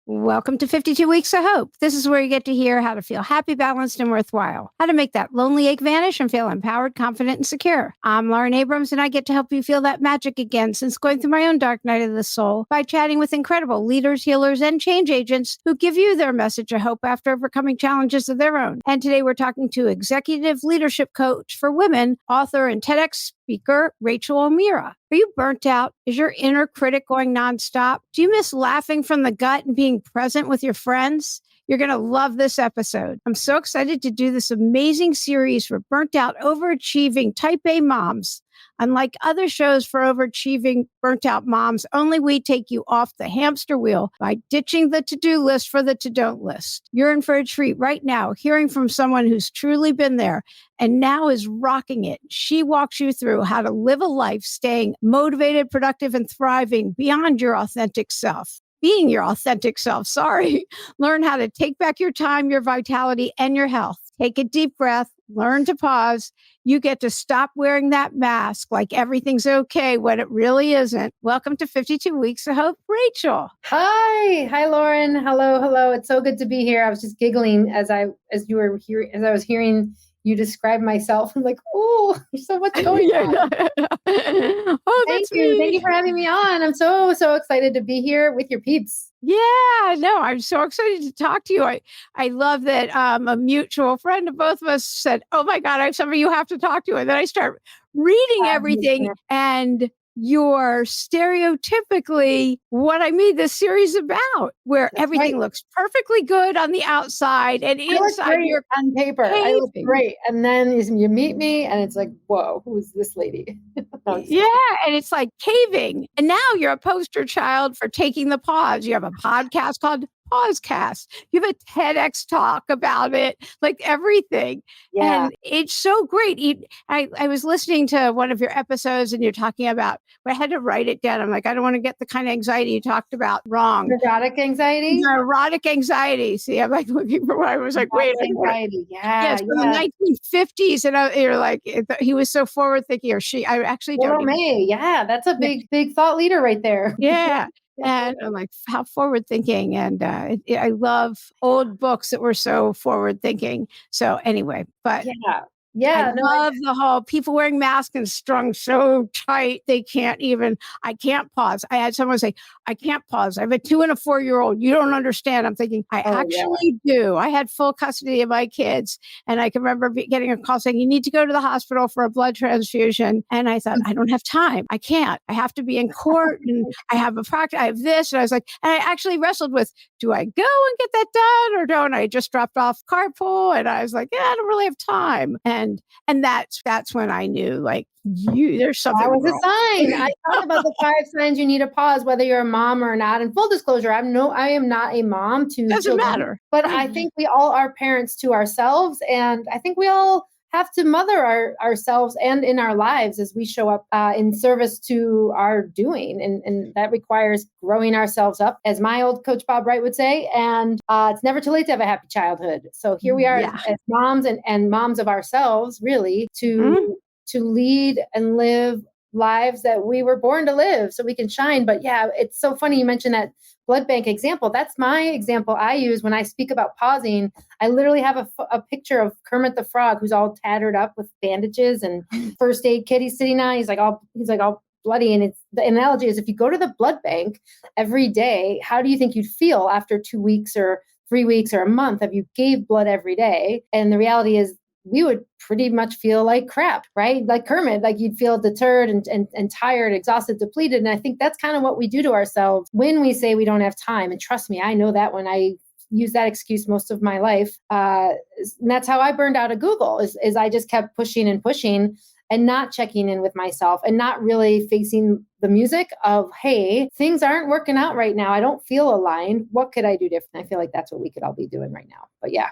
Welcome to 52 Weeks of Hope. This is where you get to hear how to feel happy, balanced, and worthwhile. How to make that lonely ache vanish and feel empowered, confident, and secure. I'm Lauren Abrams, and I get to help you feel that magic again since going through my own dark night of the soul by chatting with incredible leaders, healers, and change agents who give you their message of hope after overcoming challenges of their own. And today we're talking to executive leadership coach for women, author, and TEDx speaker, Rachael O'Meara. Are you burnt out? Is your inner critic going nonstop? Do you miss laughing from the gut and being present with your friends? You're going to love this episode. I'm so excited to do this amazing series for burnt out, overachieving type A moms. Unlike other shows for overachieving, burnt out moms, only we take you off the hamster wheel by ditching the to-do list for the to-don't list. You're in for a treat right now, hearing from someone who's truly been there and now is rocking it. She walks you through how to live a life staying motivated, productive, and thriving beyond your authentic self. Being your authentic self, sorry. Learn how to take back your time, your vitality, and your health. Take a deep breath, learn to pause. You get to stop wearing that mask like everything's okay when it really isn't. Welcome to 52 Weeks of Hope, Rachael. Hi, Lauren. Hello. It's so good to be here. I was just giggling as I was hearing you describe myself. I'm like, oh, there's so much going on. Oh, Thank you. Thank you for having me on. I'm so excited to be here with your peeps. Yeah, no, I'm so excited to talk to you. I love that a mutual friend of both of us said, oh my God, I have somebody you have to talk to. And then I start reading everything and you're stereotypically what I made this series about, where everything looks perfectly good on the outside and inside you're on paper. I look great. And then you meet me and it's like, whoa, who's this lady? Yeah. And it's like caving. And now you're a poster child for taking the pause. You have a podcast called Pausecast. You have a TEDx talk about it, like everything. Yeah. And it's so great. I was listening to one of your episodes and you're talking about, I had to write it down. I'm like, I don't want to get the kind of anxiety you talked about wrong. Neurotic anxiety? Neurotic anxiety. See, I'm like looking for what I was like, wait. Anxiety. Yes, from the 1950s. And you're like, he was so forward thinking, or she, I actually don't. Yeah, that's a big thought leader right there. Yeah. And I'm like, how forward thinking. And I love old books that were so forward thinking. So anyway, but I love the whole people wearing masks and strung so tight they can't even, I can't pause. I had someone say, I can't pause. I have a 2 and a 4-year-old. You don't understand. I'm thinking, I actually do. I had full custody of my kids. And I can remember getting a call saying, you need to go to the hospital for a blood transfusion. And I thought, I don't have time. I can't. I have to be in court and I have a practice. I have this. And I was like, and I actually wrestled with, do I go and get that done or don't I? Just dropped off carpool. And I was like, I don't really have time. And that's when I knew, like, there's something. That was wrong. A sign. I talk about the 5 signs you need to pause, whether you're a mom or not. And full disclosure, I am not a mom to doesn't children, matter. But I think we all are parents to ourselves, and I think we all have to mother ourselves and in our lives as we show up in service to our doing. And that requires growing ourselves up, as my old coach Bob Wright would say. And it's never too late to have a happy childhood. So here we are as moms and moms of ourselves, really, to lead and live lives that we were born to live so we can shine. But yeah, it's so funny you mentioned that blood bank example. That's my example I use when I speak about pausing. I literally have a picture of Kermit the Frog, who's all tattered up with bandages and first aid kit he's sitting on. He's like all bloody. And the analogy is, if you go to the blood bank every day, how do you think you'd feel after 2 weeks or 3 weeks or a month if you gave blood every day? And the reality is, we would pretty much feel like crap, right? Like Kermit, like you'd feel deterred and tired, exhausted, depleted. And I think that's kind of what we do to ourselves when we say we don't have time. And trust me, I know that when I use that excuse most of my life. And that's how I burned out of Google is I just kept pushing and not checking in with myself and not really facing the music of, hey, things aren't working out right now. I don't feel aligned. What could I do different? I feel like that's what we could all be doing right now. But yeah.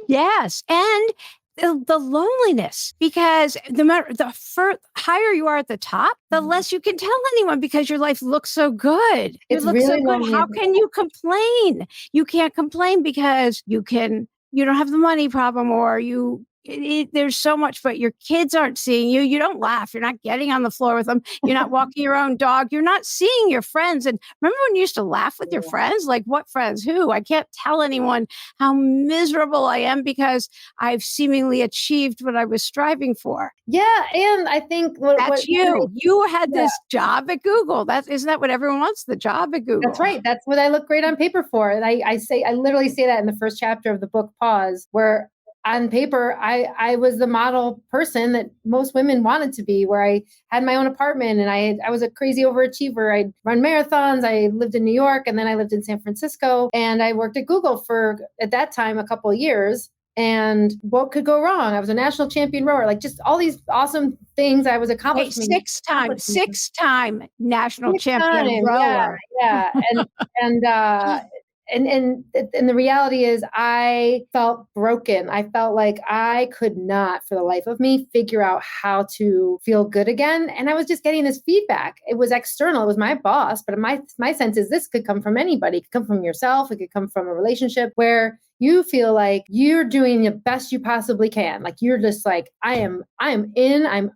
Yes. And the loneliness, because the higher you are at the top, the less you can tell anyone because your life looks so good. It looks so good. How can you complain? You can't complain because you don't have the money problem, or you there's so much, but your kids aren't seeing you. You don't laugh. You're not getting on the floor with them. You're not walking your own dog. You're not seeing your friends. And remember when you used to laugh with your friends? Like, what friends? Who? I can't tell anyone how miserable I am because I've seemingly achieved what I was striving for. Yeah. And I think That's you. You had this job at Google. Isn't that what everyone wants? The job at Google. That's right. That's what I look great on paper for. And I literally say that in the first chapter of the book, Pause, where on paper, I was the model person that most women wanted to be, where I had my own apartment and I was a crazy overachiever. I'd run marathons. I lived in New York and then I lived in San Francisco, and I worked at Google for, at that time, a couple of years. And what could go wrong? I was a national champion rower, like just all these awesome things I was accomplishing. Six-time national champion rower. Yeah. And the reality is I felt broken. I felt like I could not, for the life of me, figure out how to feel good again. And I was just getting this feedback. It was external. It was my boss. But my sense is this could come from anybody. It could come from yourself. It could come from a relationship where you feel like you're doing the best you possibly can. Like you're just like, I'm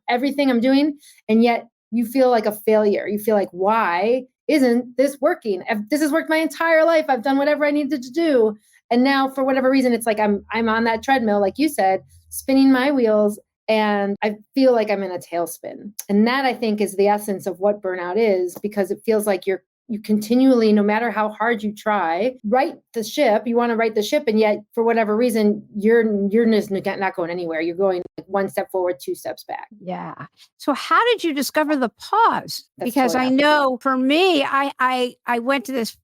everything I'm doing. And yet you feel like a failure. You feel like, why isn't this working? This has worked my entire life. I've done whatever I needed to do. And now for whatever reason, it's like I'm on that treadmill, like you said, spinning my wheels, and I feel like I'm in a tailspin. And that, I think, is the essence of what burnout is, because it feels like you continually, no matter how hard you try, right the ship, you want to right the ship. And yet for whatever reason, you're just not going anywhere. You're going like one step forward, two steps back. Yeah. So how did you discover the pause? Because I know for me, I went to this,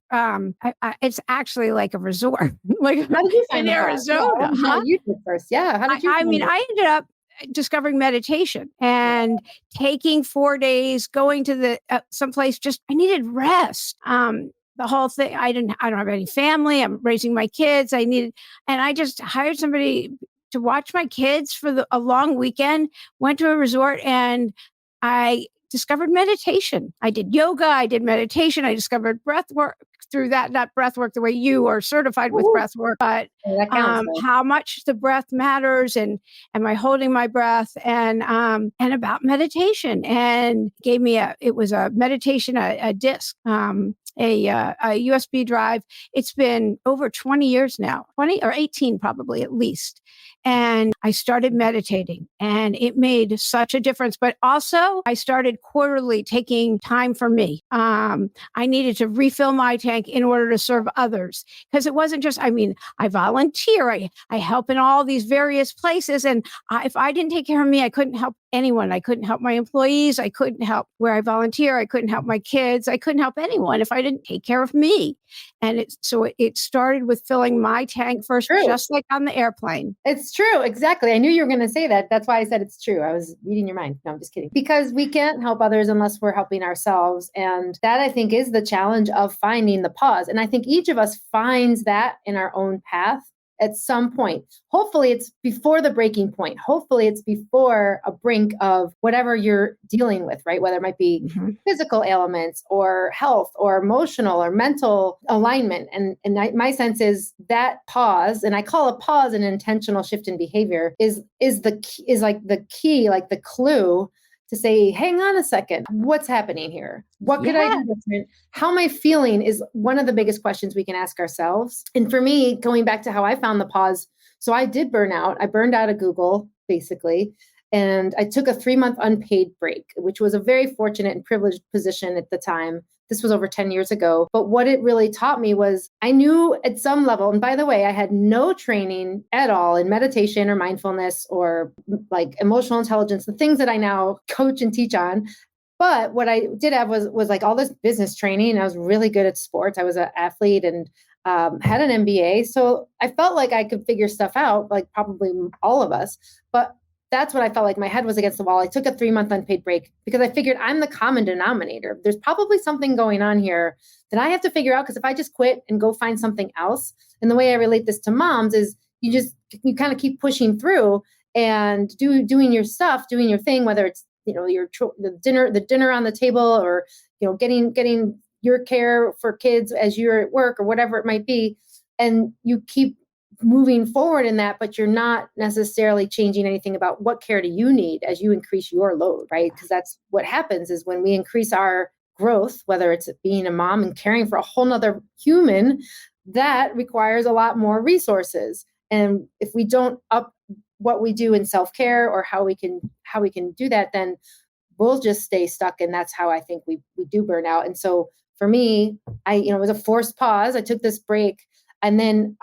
it's actually like a resort, like how did you find in Arizona. Huh? You did first. Yeah. How did you? I ended up discovering meditation and taking 4 days, going to the someplace. Just I needed rest. The whole thing. I don't have any family. I'm raising my kids. And I just hired somebody to watch my kids for a long weekend. Went to a resort and I discovered meditation. I did yoga. I did meditation. I discovered breath work through that, not breath work the way you are certified with breath work, but how much the breath matters, and am I holding my breath, and about meditation, and gave me it was a meditation, a disc, a USB drive. It's been over 20 years now, 20 or 18 probably at least. And I started meditating and it made such a difference. But also I started quarterly taking time for me. I needed to refill my tank in order to serve others, because it wasn't just, I volunteer, I help in all these various places. And if I didn't take care of me, I couldn't help anyone. I couldn't help my employees. I couldn't help where I volunteer. I couldn't help my kids. I couldn't help anyone if I didn't take care of me. And it started with filling my tank first, just like on the airplane. It's true. Exactly. I knew you were going to say that. That's why I said it's true. I was reading your mind. No, I'm just kidding. Because we can't help others unless we're helping ourselves. And that, I think, is the challenge of finding the pause. And I think each of us finds that in our own path at some point. Hopefully it's before the breaking point. Hopefully it's before a brink of whatever you're dealing with, right? Whether it might be physical ailments or health or emotional or mental alignment. And my sense is that pause, and I call a pause an intentional shift in behavior, is like the key, like the clue to say, hang on a second, what's happening here? What could I do different? How am I feeling is one of the biggest questions we can ask ourselves. And for me, going back to how I found the pause, so I did burn out. I burned out of Google, basically. And I took a 3-month unpaid break, which was a very fortunate and privileged position at the time. This was over 10 years ago. But what it really taught me was I knew at some level, and by the way, I had no training at all in meditation or mindfulness or like emotional intelligence, the things that I now coach and teach on. But what I did have was like all this business training. I was really good at sports. I was an athlete and had an MBA. So I felt like I could figure stuff out, like probably all of us. But that's what I felt like. My head was against the wall. I took a 3-month unpaid break because I figured I'm the common denominator. There's probably something going on here that I have to figure out, because if I just quit and go find something else, and the way I relate this to moms is you kind of keep pushing through and doing your stuff, doing your thing, whether it's, the dinner on the table, or, getting your care for kids as you're at work or whatever it might be. And you keep moving forward in that, but you're not necessarily changing anything about what care do you need as you increase your load, right? Because that's what happens is when we increase our growth, whether it's being a mom and caring for a whole nother human, that requires a lot more resources. And if we don't up what we do in self-care or how we can do that, then we'll just stay stuck. And that's how I think we do burn out. And so for me, it was a forced pause. I took this break. And then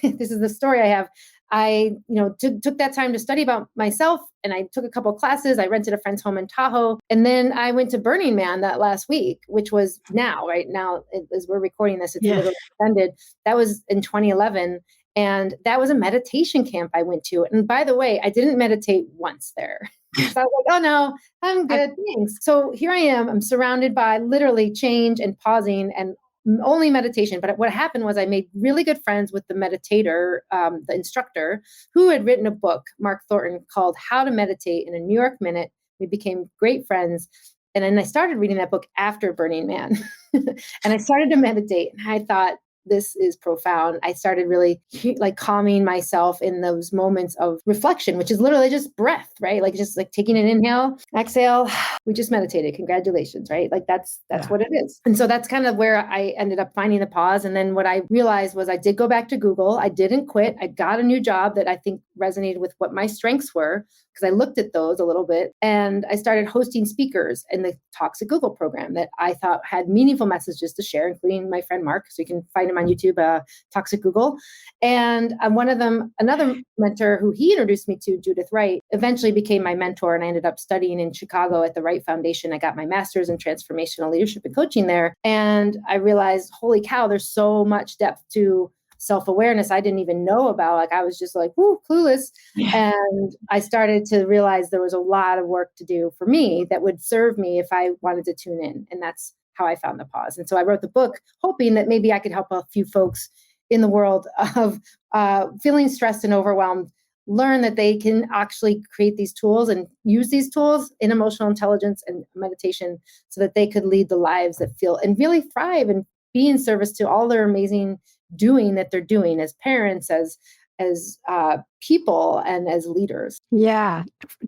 this is the story I have. I took that time to study about myself, and I took a couple of classes. I rented a friend's home in Tahoe. And then I went to Burning Man that last week, which was right now, as we're recording this, it's literally ended. That was in 2011. And that was a meditation camp I went to. And by the way, I didn't meditate once there. So I was like, oh no, I'm good. Thanks. So here I am. I'm surrounded by literally change and pausing and only meditation. But what happened was I made really good friends with the meditator, the instructor, who had written a book, Mark Thornton, called How to Meditate in a New York Minute. We became great friends. And then I started reading that book after Burning Man. And I started to meditate. And I thought, this is profound. I started really calming myself in those moments of reflection, which is literally just breath, right? Like just like taking an inhale, exhale. We just meditated. Congratulations, right? Like that's what it is. And so that's kind of where I ended up finding the pause. And then what I realized was I did go back to Google. I didn't quit. I got a new job that I think resonated with what my strengths were, because I looked at those a little bit, and I started hosting speakers in the Talks at Google program that I thought had meaningful messages to share, including my friend Mark. So you can find him on YouTube, Talks at Google. And one of them, another mentor who he introduced me to, Judith Wright, eventually became my mentor. And I ended up studying in Chicago at the Wright Foundation. I got my master's in transformational leadership and coaching there. And I realized, holy cow, there's so much depth to self-awareness I didn't even know about. Like I was just like, whoo, clueless. Yeah. And I started to realize there was a lot of work to do for me that would serve me if I wanted to tune in. And that's how I found the pause. And so I wrote the book hoping that maybe I could help a few folks in the world of feeling stressed and overwhelmed, learn that they can actually create these tools and use these tools in emotional intelligence and meditation so that they could lead the lives that feel and really thrive and be in service to all their amazing doing that they're doing as parents, as people, and as leaders. Yeah,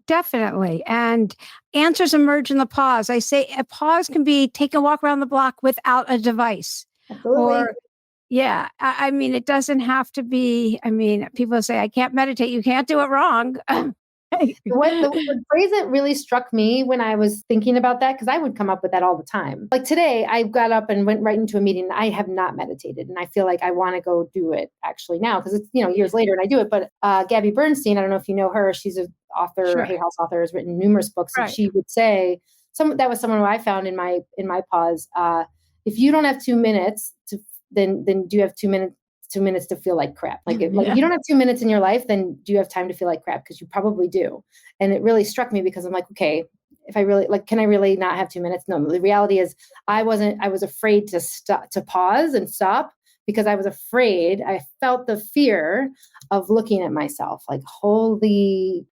definitely. And answers emerge in the pause. I say a pause can be take a walk around the block without a device. Absolutely. Or yeah, I mean, it doesn't have to be, people say, I can't meditate. You can't do it wrong. The phrase that really struck me when I was thinking about that, because I would come up with that all the time. Like today, I got up and went right into a meeting. I have not meditated, and I feel like I want to go do it actually now, because it's years later and I do it. But Gabby Bernstein, I don't know if you know her. She's an author, sure. Hay House author, has written numerous books, right. And she would say that was someone who I found in my pause. If you don't have 2 minutes then do you have 2 minutes? 2 minutes to feel like crap. Like if you don't have 2 minutes in your life, then do you have time to feel like crap? Because you probably do. And it really struck me because I'm like, okay, if I really can I really not have 2 minutes? No, the reality is I was afraid to pause and stop because I was afraid. I felt the fear of looking at myself like, holy,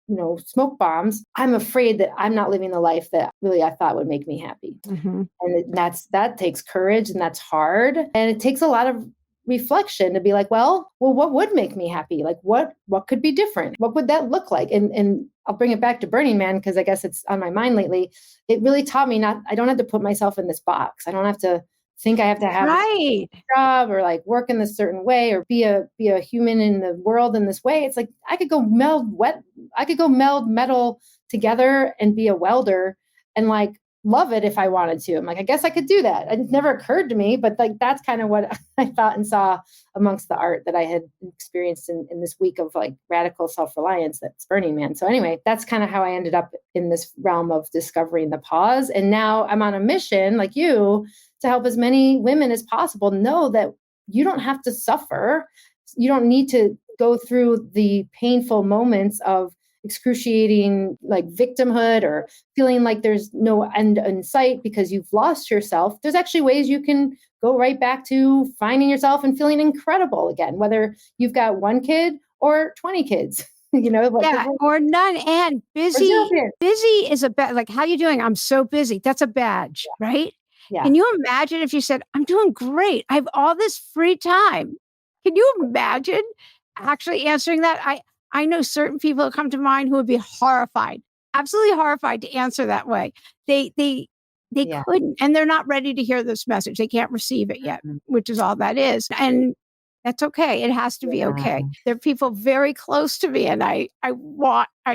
smoke bombs. I'm afraid that I'm not living the life that really I thought would make me happy. Mm-hmm. And that takes courage, and that's hard. And it takes a lot of reflection to be like, well, what would make me happy? Like what could be different? What would that look like? And I'll bring it back to Burning Man, because I guess it's on my mind lately. It really taught me I don't have to put myself in this box. I don't have to think I have to have a job or like work in this certain way or be a human in the world in this way. It's like, I could go meld metal together and be a welder and like love it if I wanted to. I'm like, I guess I could do that. It never occurred to me, but like, that's kind of what I thought and saw amongst the art that I had experienced in this week of like radical self-reliance that's Burning Man. So anyway, that's kind of how I ended up in this realm of discovering the pause. And now I'm on a mission like you to help as many women as possible know that you don't have to suffer. You don't need to go through the painful moments of excruciating like victimhood or feeling like there's no end in sight because you've lost yourself. There's actually ways you can go right back to finding yourself and feeling incredible again, whether you've got 1 kid or 20 kids, or none. And busy is a badge. Like, how you doing? I'm so busy. That's a badge, right? Yeah. Can you imagine if you said, I'm doing great. I have all this free time. Can you imagine? actually answering that, I know certain people that come to mind who would be horrified, absolutely horrified to answer that way. They Yeah. couldn't, and they're not ready to hear this message. They can't receive it yet, Mhm. which is all that is. And that's okay. It has to be okay. Yeah. There are people very close to me, and I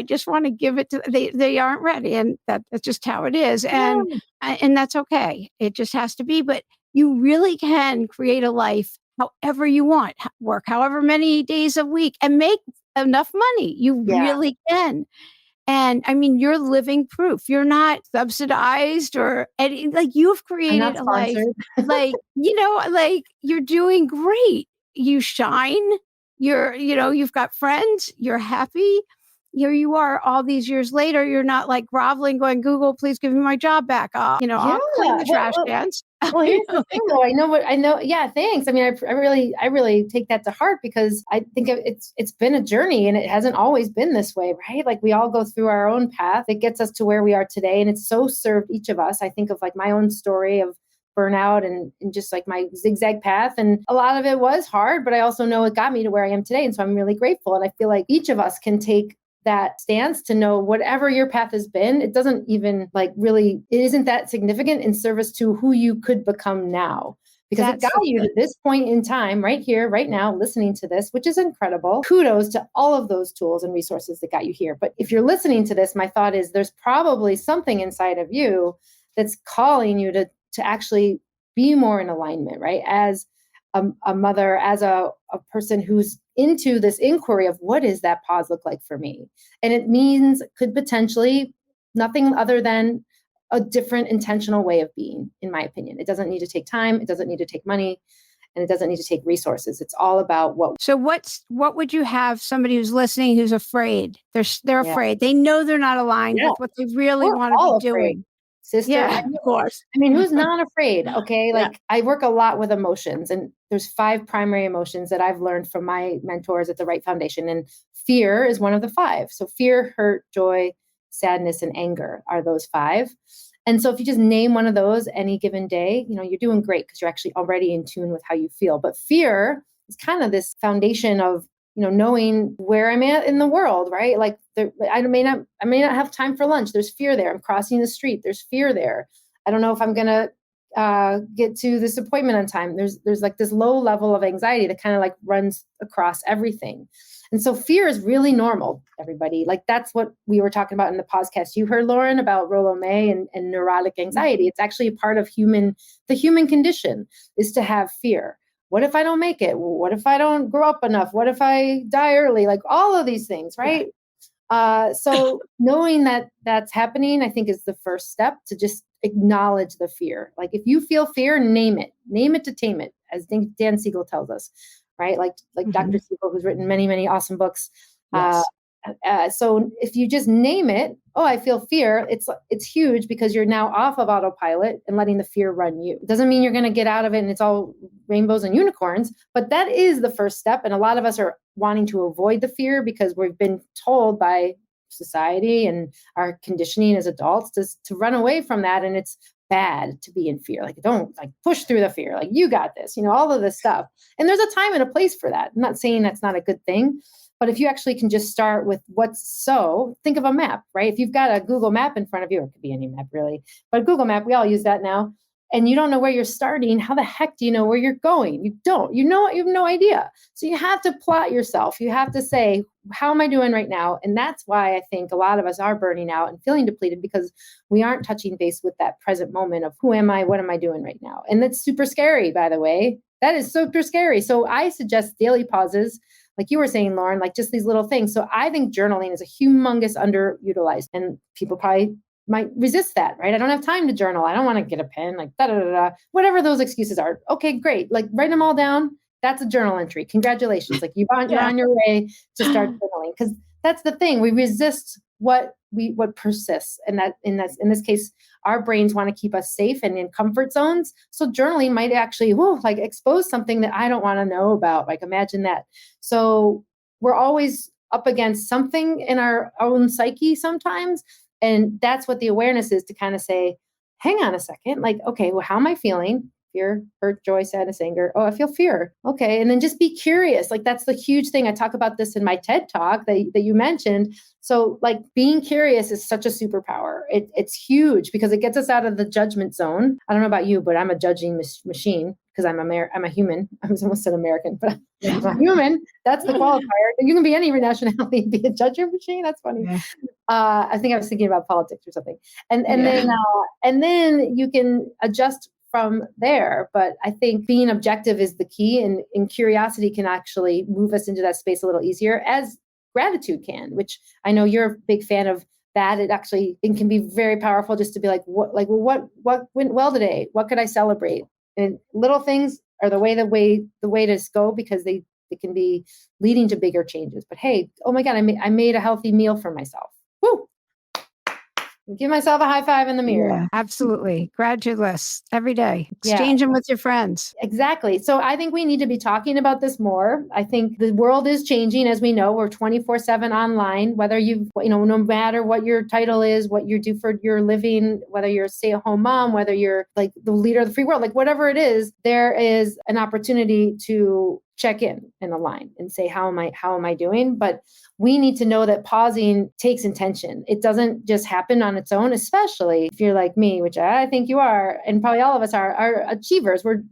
just want to give it to they aren't ready, and that's just how it is. And that's okay. It just has to be. But you really can create a life however you want, work however many days a week, and make enough money. You Yeah. really can. And I mean, you're living proof. You're not subsidized or any, like you've I'm not created a life, sponsored. like, like you're doing great. You shine. You've got friends. You're happy. Here you are all these years later. You're not like groveling, going, Google, please give me my job back. Yeah. I'll clean the trash Well, cans. well, here's the thing, though. I know. Yeah, thanks. I mean, I really take that to heart because I think it's been a journey, and it hasn't always been this way, right? Like we all go through our own path. It gets us to where we are today, and it's so served each of us. I think of like my own story of burnout and just like my zigzag path, and a lot of it was hard, but I also know it got me to where I am today, and so I'm really grateful. And I feel like each of us can take that stance to know whatever your path has been, it doesn't even it isn't that significant in service to who you could become now. Because it got you to this point in time, right here, right now, listening to this, which is incredible. Kudos to all of those tools and resources that got you here. But if you're listening to this, my thought is there's probably something inside of you that's calling you to actually be more in alignment, right? As a mother, as a person who's into this inquiry of what does that pause look like for me? And it means could potentially nothing other than a different intentional way of being, in my opinion. It doesn't need to take time. It doesn't need to take money. And it doesn't need to take resources. It's all about what. So what would you have somebody who's listening who's afraid? They're afraid. They know they're not aligned with what they really We're want to all be afraid. doing. Sister, Yeah, of course. I mean, who's not afraid? Okay. Yeah. Like I work a lot with emotions, and there's 5 primary emotions that I've learned from my mentors at the Right Foundation. And fear is one of the 5. So fear, hurt, joy, sadness, and anger are those 5. And so if you just name one of those any given day, you're doing great because you're actually already in tune with how you feel. But fear is kind of this foundation of knowing where I'm at in the world, right? Like I may not have time for lunch. There's fear there. I'm crossing the street. There's fear there. I don't know if I'm going to get to this appointment on time. There's like this low level of anxiety that kind of like runs across everything. And so fear is really normal, everybody. Like that's what we were talking about in the podcast. You heard, Lauren, about Rachael O'Meara and neurotic anxiety. It's actually a part of the human condition is to have fear. What if I don't make it? What if I don't grow up enough? What if I die early? Like all of these things, right? So knowing that that's happening, I think is the first step to just acknowledge the fear. Like if you feel fear, name it to tame it, as Dan Siegel tells us, right? Like Dr. Siegel, who's written many, many awesome books. Yes. So if you just name it, I feel fear, it's huge because you're now off of autopilot and letting the fear run you. It doesn't mean you're going to get out of it and it's all rainbows and unicorns, but that is the first step. And a lot of us are wanting to avoid the fear because we've been told by society and our conditioning as adults to run away from that. And it's bad to be in fear. Like don't push through the fear. Like you got this, all of this stuff. And there's a time and a place for that. I'm not saying that's not a good thing. But if you actually can just start with think of a map, right? If you've got a Google map in front of you, or it could be any map really, but Google map, we all use that now, and you don't know where you're starting, how the heck do you know where you're going? You don't. You have no idea. So you have to plot yourself. You have to say, how am I doing right now? And that's why I think a lot of us are burning out and feeling depleted because we aren't touching base with that present moment of who am I? What am I doing right now? And that's super scary, by the way. That is super scary. So I suggest daily pauses, like you were saying, Lauren, like just these little things. So I think journaling is a humongous underutilized, and people probably might resist that, right? I don't have time to journal. I don't want to get a pen, like whatever those excuses are. Okay, great. Like write them all down. That's a journal entry. Congratulations. Like you're on your way to start journaling. Because that's the thing. We resist what persists. And that in this case, our brains want to keep us safe and in comfort zones. So journaling might actually expose something that I don't want to know about. Like imagine that. So we're always up against something in our own psyche sometimes. And that's what the awareness is, to kind of say, hang on a second, like, okay, well, how am I feeling? fear, hurt, joy, sadness, anger. Oh, I feel fear. Okay. And then just be curious. Like that's the huge thing. I talk about this in my TED talk that you mentioned. So like being curious is such a superpower. It's huge because it gets us out of the judgment zone. I don't know about you, but I'm a judging machine because I'm a human. I was almost an American, but I'm a human. That's the qualifier. You can be any nationality and be a judging machine. That's funny. Yeah. I think I was thinking about politics or something. And then you can adjust from there. But I think being objective is the key, and curiosity can actually move us into that space a little easier, as gratitude can, which I know you're a big fan of that. It can be very powerful just to be like, what went well today? What could I celebrate? And little things are the way to go, because it can be leading to bigger changes. But hey, oh my God, I made a healthy meal for myself. Woo! Give myself a high five in the mirror. Yeah, absolutely. Gratitude lists every day. Exchange them with your friends. Exactly. So I think we need to be talking about this more. I think the world is changing. As we know, we're 24/7 online, whether no matter what your title is, what you do for your living, whether you're a stay-at-home mom, whether you're like the leader of the free world, like whatever it is, there is an opportunity to check in and align and say, how am I doing? But we need to know that pausing takes intention. It doesn't just happen on its own, especially if you're like me, which I think you are, and probably all of us are achievers. We're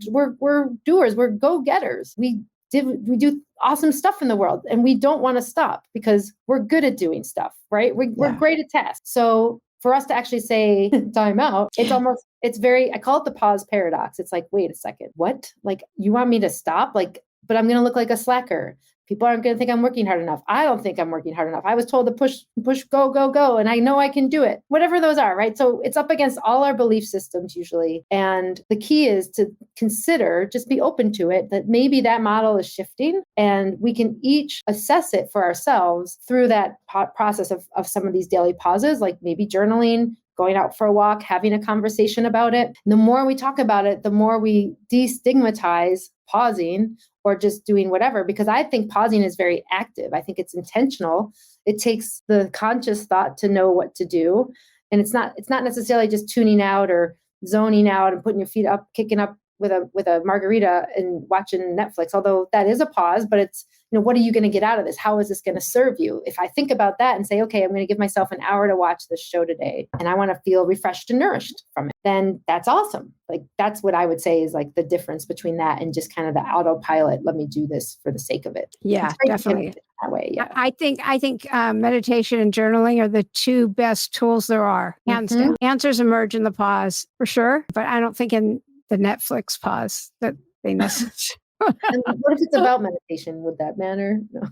doers. We're go-getters. We do awesome stuff in the world, and we don't want to stop because we're good at doing stuff, right? We're great at tasks. So for us to actually say time out, I call it the pause paradox. It's like, wait a second, what? Like, you want me to stop? Like, but I'm going to look like a slacker. People aren't going to think I'm working hard enough. I don't think I'm working hard enough. I was told to push, go, and I know I can do it. Whatever those are, right? So it's up against all our belief systems usually. And the key is to consider, just be open to it, that maybe that model is shifting, and we can each assess it for ourselves through that process of some of these daily pauses, like maybe journaling, going out for a walk, having a conversation about it. And the more we talk about it, the more we destigmatize pausing or just doing whatever, because I think pausing is very active. I think it's intentional. It takes the conscious thought to know what to do. And it's not necessarily just tuning out or zoning out and putting your feet up, kicking up with a margarita and watching Netflix, although that is a pause, but it's, what are you going to get out of this? How is this going to serve you? If I think about that and say, okay, I'm going to give myself an hour to watch this show today, and I want to feel refreshed and nourished from it, then that's awesome. Like, that's what I would say is like the difference between that and just kind of the autopilot. Let me do this for the sake of it. Yeah, definitely. That way, yeah. I think meditation and journaling are the two best tools there are. Hands down. Answers emerge in the pause for sure, but I don't think in the Netflix pause that they necessarily. And what if it's about meditation? Would that matter? No.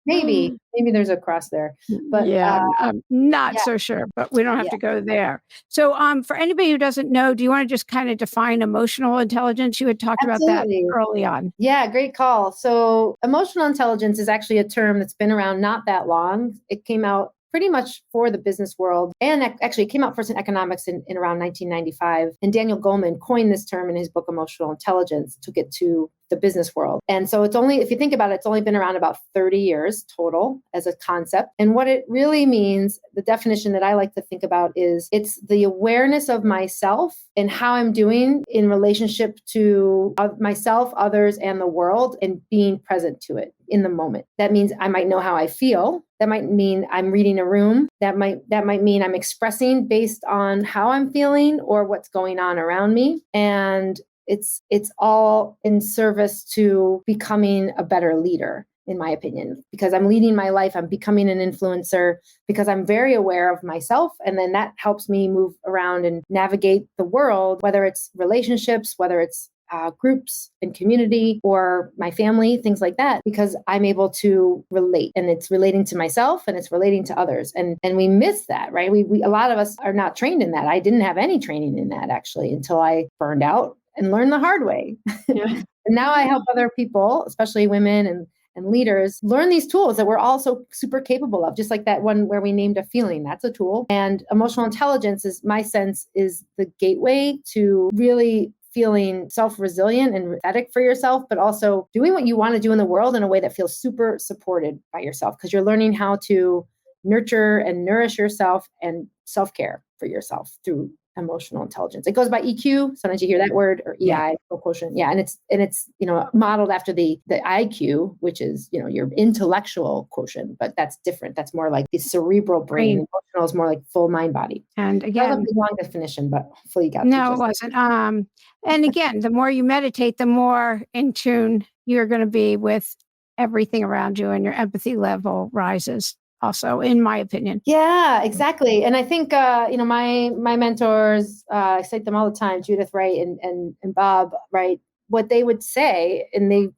Maybe there's a cross there, but I'm not so sure, but we don't have to go there. So for anybody who doesn't know, do you want to just kind of define emotional intelligence? You had talked about that early on. Yeah, great call. So emotional intelligence is actually a term that's been around not that long. It came out pretty much for the business world, and actually it came out first in economics in around 1995. And Daniel Goleman coined this term in his book, Emotional Intelligence, took it to the business world. And so if you think about it, it's only been around about 30 years total as a concept. And what it really means, the definition that I like to think about is it's the awareness of myself and how I'm doing in relationship to myself, others, and the world, and being present to it in the moment. That means I might know how I feel. That might mean I'm reading a room. That might mean I'm expressing based on how I'm feeling or what's going on around me. And it's all in service to becoming a better leader, in my opinion, because I'm leading my life. I'm becoming an influencer because I'm very aware of myself. And then that helps me move around and navigate the world, whether it's relationships, whether it's groups and community or my family, things like that, because I'm able to relate, and it's relating to myself and it's relating to others. And we miss that, right? We a lot of us are not trained in that. I didn't have any training in that actually until I burned out and learned the hard way. Yeah. And now I help other people, especially women and leaders, learn these tools that we're all so super capable of, just like that one where we named a feeling. That's a tool. And emotional intelligence is, my sense, is the gateway to really feeling self-resilient and empathetic for yourself, but also doing what you want to do in the world in a way that feels super supported by yourself, because you're learning how to nurture and nourish yourself and self-care for yourself through emotional intelligence. It goes by EQ. Sometimes you hear that word, or EI, quotient. Yeah. And it's, modeled after the IQ, which is, your intellectual quotients, but that's different. That's more like the cerebral brain. Emotional is more like full mind body. And That was again, a big long definition, but hopefully you got no, it wasn't. And again, the more you meditate, the more in tune you're going to be with everything around you, and your empathy level rises also, in my opinion. Yeah, exactly. And I think, my mentors, I cite them all the time, Judith Wright and Bob Wright, what they would say, and they,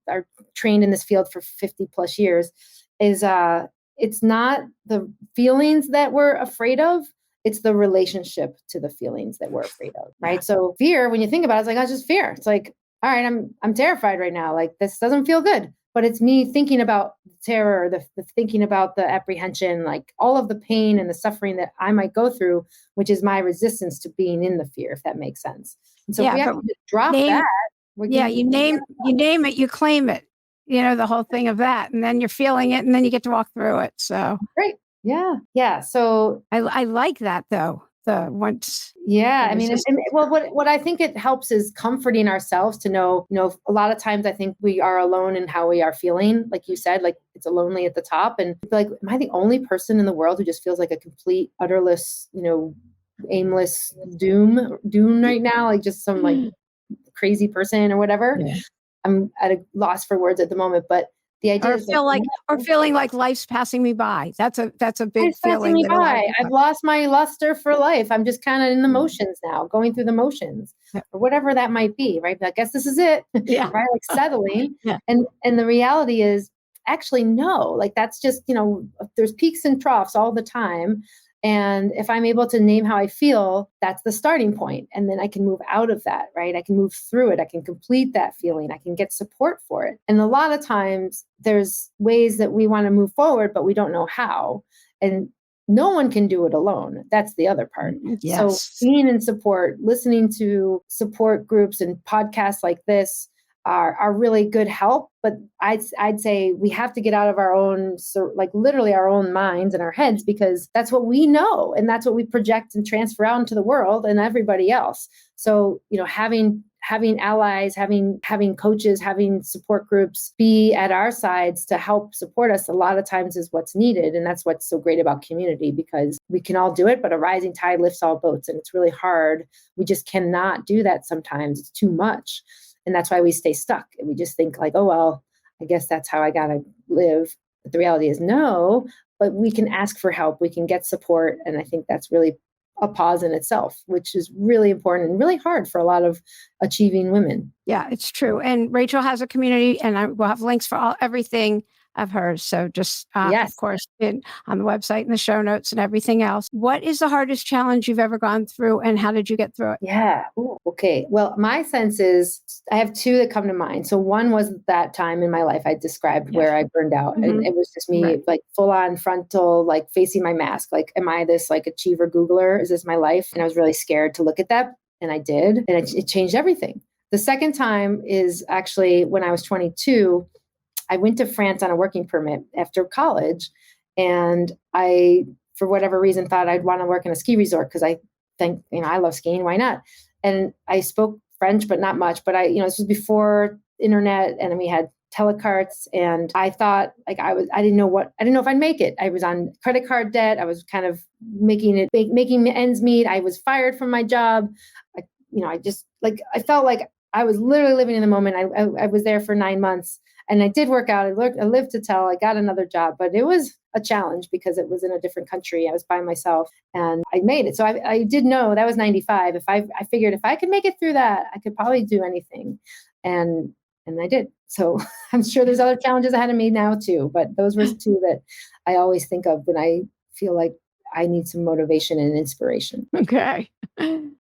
are trained in this field for 50 plus years, is it's not the feelings that we're afraid of, it's the relationship to the feelings that we're afraid of, right? Yeah. So fear, when you think about it, it's like, it's just fear. It's like, all right, I'm terrified right now. Like, this doesn't feel good. But it's me thinking about terror, the thinking about the apprehension, like all of the pain and the suffering that I might go through, which is my resistance to being in the fear, if that makes sense. And so if we have to drop that. You name it, you claim it, the whole thing of that. And then you're feeling it, and then you get to walk through it. So great. Yeah. Yeah. So I like that, though. What I think it helps is comforting ourselves to know, a lot of times I think we are alone in how we are feeling. Like you said, like it's lonely at the top, and like, am I the only person in the world who just feels like a complete, utterless, aimless doom right now? Like just some like crazy person or whatever. Yeah. I'm at a loss for words at the moment, but the idea is feeling like life's passing me by. That's a big feeling. Passing me by. I've lost my luster for life. I'm just kind of in the motions now, going through the motions, or whatever that might be. Right. I guess this is it. Yeah. Right. Like settling. Yeah. And the reality is actually no. Like that's just there's peaks and troughs all the time. And if I'm able to name how I feel, that's the starting point. And then I can move out of that, right? I can move through it. I can complete that feeling. I can get support for it. And a lot of times there's ways that we want to move forward, but we don't know how. And no one can do it alone. That's the other part. Yes. So being in support, listening to support groups and podcasts like this are really good help. But I'd say we have to get out of our own, literally our own minds and our heads, because that's what we know. And that's what we project and transfer out into the world and everybody else. So, having allies, having coaches, having support groups be at our sides to help support us a lot of times is what's needed. And that's what's so great about community, because we can all do it, but a rising tide lifts all boats. And it's really hard. We just cannot do that sometimes. It's too much. And that's why we stay stuck. And we just think like, oh, well, I guess that's how I got to live. But the reality is no, but we can ask for help. We can get support. And I think that's really a pause in itself, which is really important and really hard for a lot of achieving women. Yeah, it's true. And Rachael has a community, and I will have links for everything of hers. So just, of course, on the website and the show notes and everything else. What is the hardest challenge you've ever gone through, and how did you get through it? Yeah. Ooh, okay. Well, my sense is I have two that come to mind. So one was that time in my life I described where I burned out, and it was just me like full on frontal, like facing my mask. Like, am I this like achiever Googler? Is this my life? And I was really scared to look at that. And I did. And it changed everything. The second time is actually when I was 22. I went to France on a working permit after college, and I, for whatever reason, thought I'd want to work in a ski resort because I think, I love skiing. Why not? And I spoke French, but not much. But this was before internet, and we had telecarts, and I thought like I didn't know if I'd make it. I was on credit card debt. I was kind of making ends meet. I was fired from my job. I felt like I was literally living in the moment. I was there for 9 months. And I did work out. I lived to tell. I got another job, but it was a challenge because it was in a different country. I was by myself, and I made it. So I did know that was 95. I figured if I could make it through that, I could probably do anything. And I did. So I'm sure there's other challenges ahead of me now too, but those were two that I always think of when I feel like I need some motivation and inspiration. Okay.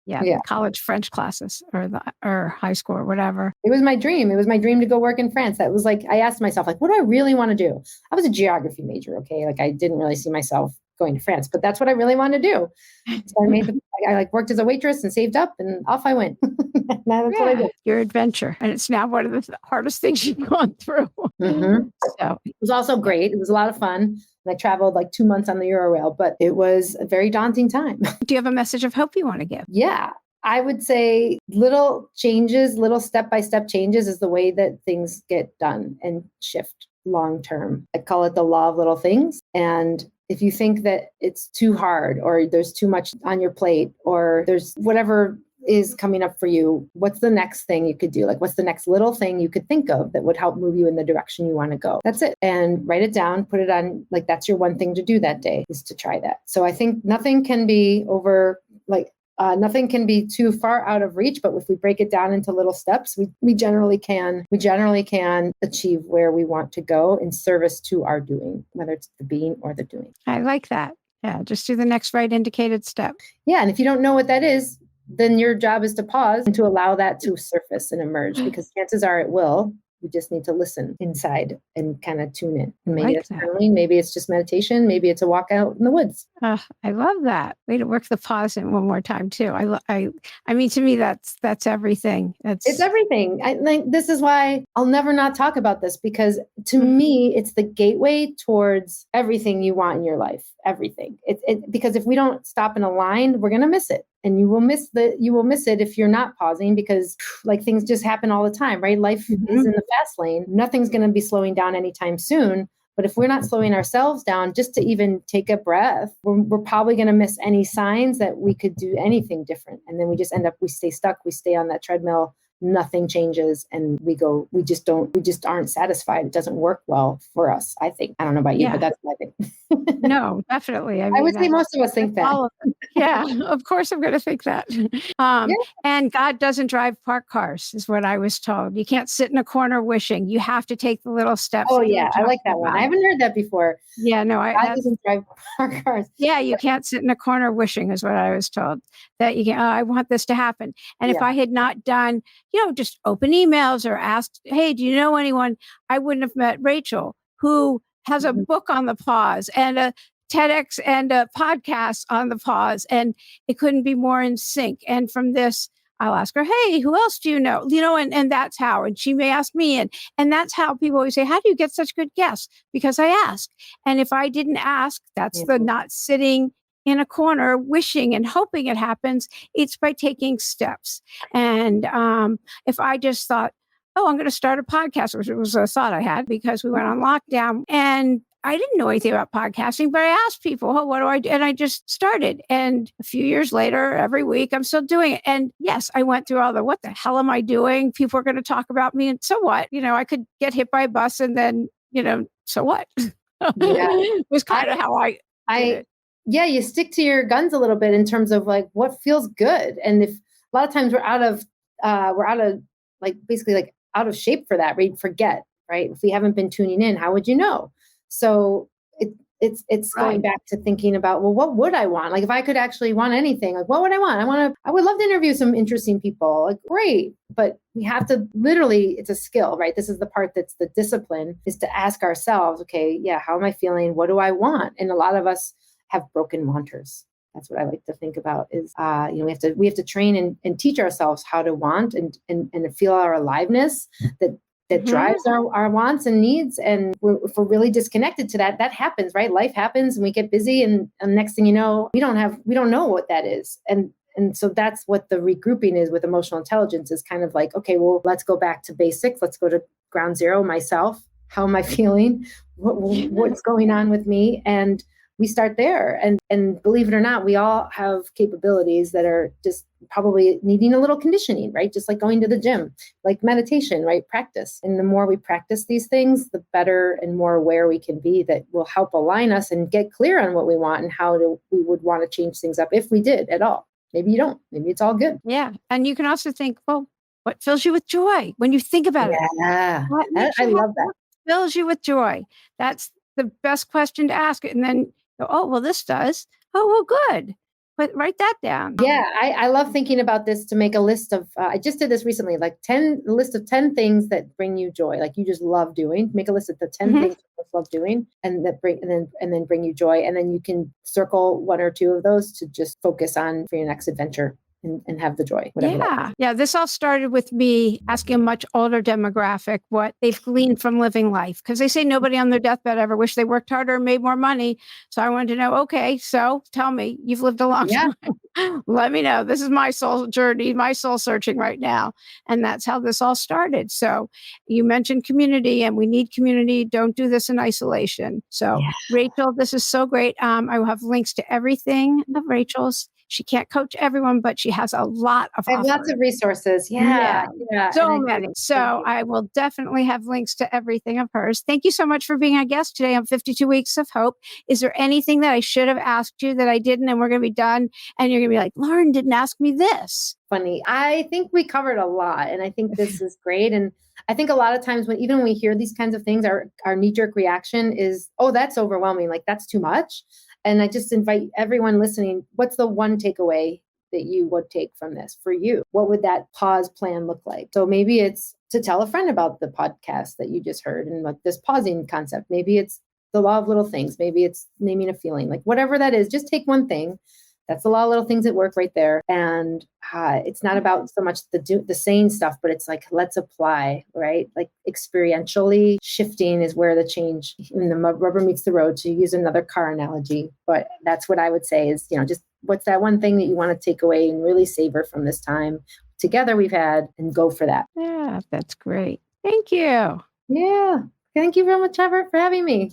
Yeah. College French classes or high school or whatever. It was my dream. It was my dream to go work in France. That was like, I asked myself, like, what do I really want to do? I was a geography major. Okay. Like I didn't really see myself going to France, but that's what I really wanted to do. So I like worked as a waitress and saved up, and off I went. Now that's what I did. Your adventure. And it's now one of the hardest things you've gone through. So it was also great. It was a lot of fun. And I traveled like 2 months on the Eurail, but it was a very daunting time. do you have a message of hope you want to give? Yeah. I would say little changes, little step-by-step changes is the way that things get done and shift long-term. I call it the law of little things. And if you think that it's too hard or there's too much on your plate or there's whatever is coming up for you, what's the next thing you could do? Like, what's the next little thing you could think of that would help move you in the direction you want to go? That's it. And write it down, put it on, like, that's your one thing to do that day, is to try that. So I think nothing can be nothing can be too far out of reach, but if we break it down into little steps, we generally can achieve where we want to go in service to our doing, whether it's the being or the doing. I like that. Yeah, just do the next right indicated step. Yeah, and if you don't know what that is, then your job is to pause and to allow that to surface and emerge, because chances are it will. We just need to listen inside and kind of tune in. And maybe it's journaling, maybe it's just meditation, maybe it's a walk out in the woods. I love that. Way to work the pause in one more time too. I mean, to me, that's everything. It's everything. I think this is why I'll never not talk about this, because to me, it's the gateway towards everything you want in your life. Everything. Because if we don't stop and align, we're going to miss it. And you will miss it if you're not pausing, because like things just happen all the time, right? Life is in the fast lane. Nothing's going to be slowing down anytime soon. But if we're not slowing ourselves down just to even take a breath, we're probably going to miss any signs that we could do anything different. And then we just we stay stuck. We stay on that treadmill. Nothing changes, and we just aren't satisfied. It doesn't work well for us, I think. I don't know about you, but that's my thing. No, definitely. I mean, I would say most of us think that. All of them. Yeah, of course I'm going to think that. And God doesn't drive parked cars, is what I was told. You can't sit in a corner wishing. You have to take the little steps. Oh yeah, I like that one. I haven't heard that before. Yeah, no, God doesn't drive parked cars. Yeah, you can't sit in a corner wishing, is what I was told. That you can. I want this to happen. And if I had not done, just open emails or asked, hey, do you know anyone? I wouldn't have met Rachael, who has a book on the pause and a TEDx and a podcast on the pause, and it couldn't be more in sync. And from this, I'll ask her, hey, who else do you know? And that's how, and she may ask me. And that's how people always say, how do you get such good guests? Because I ask. And if I didn't ask, that's the not sitting in a corner wishing and hoping it happens. It's by taking steps. And if I just thought, I'm going to start a podcast, which was a thought I had because we went on lockdown, and I didn't know anything about podcasting, but I asked people, what do I do? And I just started. And a few years later, every week, I'm still doing it. And yes, I went through all what the hell am I doing? People are going to talk about me. And so what? I could get hit by a bus and then, so what? It was kind of how I did it. Yeah, you stick to your guns a little bit in terms of like what feels good. And if a lot of times we're out of basically out of shape for that, we forget, right? If we haven't been tuning in, how would you know? So it's going back to thinking about, well, what would I want? Like if I could actually want anything, like what would I want? I would love to interview some interesting people. Like great, but we have to literally, it's a skill, right? This is the part that's the discipline, is to ask ourselves, okay, yeah, how am I feeling? What do I want? And a lot of us have broken wanters. That's what I like to think about is, we have to train and teach ourselves how to want and feel our aliveness that drives our wants and needs. And if we're really disconnected to that happens, right? Life happens and we get busy, and next thing you know, we don't know what that is. And so that's what the regrouping is with emotional intelligence, is kind of like, okay, well, let's go back to basics. Let's go to ground zero, myself. How am I feeling? What's going on with me? And we start there. And believe it or not, we all have capabilities that are just probably needing a little conditioning, right? Just like going to the gym, like meditation, right? Practice. And the more we practice these things, the better and more aware we can be, that will help align us and get clear on what we want and how we would want to change things up if we did at all. Maybe you don't. Maybe it's all good. Yeah. And you can also think, well, what fills you with joy when you think about it? Yeah. I love that. What fills you with joy? That's the best question to ask. And then, this does. Oh, well, good. Write that down. Yeah, I love thinking about this to make a list of, I just did this recently, like a list of 10 things that bring you joy, like you just love doing. Make a list of the 10 Mhm. things you just love doing and that bring, and then bring you joy. And then you can circle one or two of those to just focus on for your next adventure and have the joy, whatever that is. Yeah. Yeah. This all started with me asking a much older demographic what they've gleaned from living life. Because they say nobody on their deathbed ever wished they worked harder and made more money. So I wanted to know, okay, so tell me, you've lived a long Yeah. time. Let me know. This is my soul journey, my soul searching right now. And that's how this all started. So you mentioned community, and we need community. Don't do this in isolation. So, Yeah. Rachel, this is so great. I will have links to everything of Rachel's. She can't coach everyone, but she has a lot of I have lots offerings. of resources. Yeah, Yeah. Yeah. And so I many. think, thank So you. I will definitely have links to everything of hers. Thank you so much for being a guest today on 52 Weeks of Hope. Is there anything that I should have asked you that I didn't and we're going to be done? And you're going to be like, Lauren didn't ask me this. Funny. I think we covered a lot, and I think this is great. And I think a lot of times when even when we hear these kinds of things, our knee jerk reaction is, "Oh, that's overwhelming. Like that's too much." And I just invite everyone listening. What's the one takeaway that you would take from this for you? What would that pause plan look like? So maybe it's to tell a friend about the podcast that you just heard and like this pausing concept. Maybe it's the law of little things. Maybe it's naming a feeling. Like whatever that is, just take one thing. That's a lot of little things at work right there. And it's not about so much the saying stuff, but it's like, let's apply, right? Like experientially shifting is where the change in the rubber meets the road, to use another car analogy. But that's what I would say is, just what's that one thing that you want to take away and really savor from this time together we've had, and go for that. Yeah, that's great. Thank you. Yeah. Thank you very much, Robert, for having me.